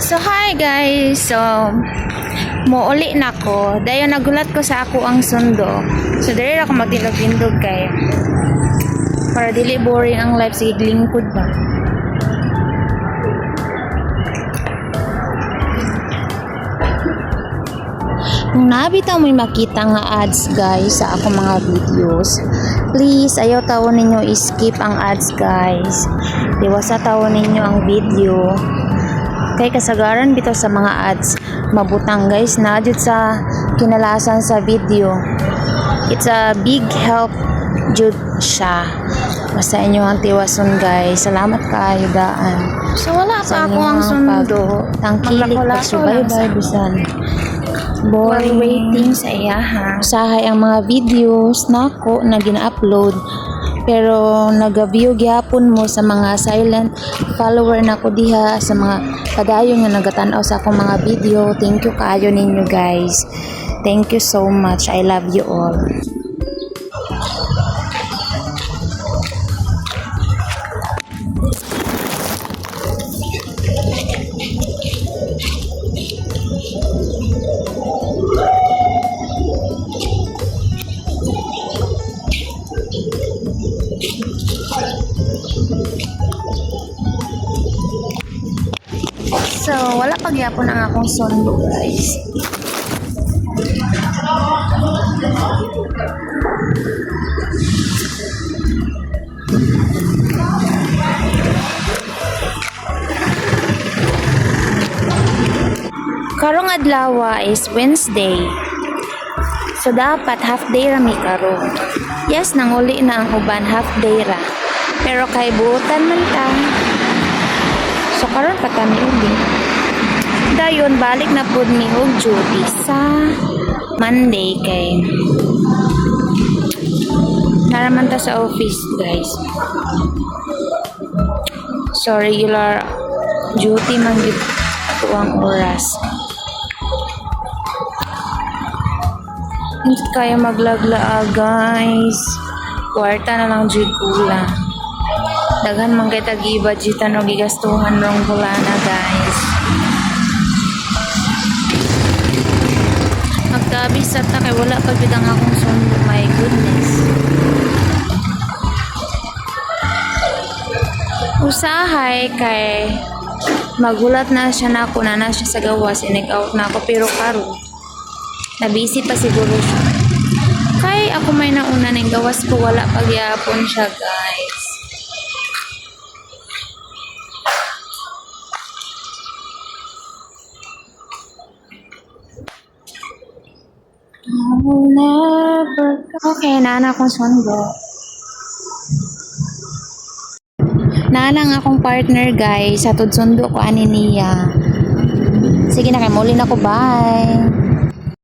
So hi guys, so muuli na ko. Dayon nagulat ko sa ako ang sundo. So dili ako magtindog-tindog kay para dili boring ang life, sige lingkod ba. Kung nabitaw mo'y makita nga ads guys sa akong mga videos, please ayaw tawon ninyo i-skip ang ads guys. Iwasa tawon ninyo ang video. Kay kasagaran bitaw sa mga ads, mabutang guys na jud sa kinalasan sa video. It's a big help jud siya. Basta inyo ang tiwason guys. Salamat kayo daan. So wala pa ako ang sundo. Tangkilik pagsubaybay bisan boring waiting sa iya ha. Usahay ang mga videos nako na gina-upload. Pero naga-view gyapon mo sa mga silent follower nako diha, sa mga kadayon nga nagatan-aw sa akong mga video. Thank you kaayo ninyo guys. Thank you so much. I love you all. So, wala pa gyapon ang akong sundo, guys. Karong adlaw is Wednesday. So, dapat half day ra mi karon. Yes, nanguli na ang uban half day ra. Pero kay buotan man ta. So karon pa ta uli. Dayon balik na pud mi og duty sa Monday kay naraman ta sa office guys. So regular duty man gyud tuang oras. Hindi kaya maglagla guys. Kwarta na lang jud kulang. Daghan man kay tagi-budgetan o gigastuhan rong bulana guys. Magtabis sa ta kay wala pa gyud ang akong sundo, my goodness. Usahay kay magulat na siya nako na siya sa gawas, ineg-out na ako pero karon na busy pa siguro siya. Kay ako may nauna ning gawas ko, wala pa gyapon siya guys. I will never go. Okay, nana akong sundo. Nana ang akong partner guys. Sa sundo ko ani niya. Sige na kay muli na ko. Bye.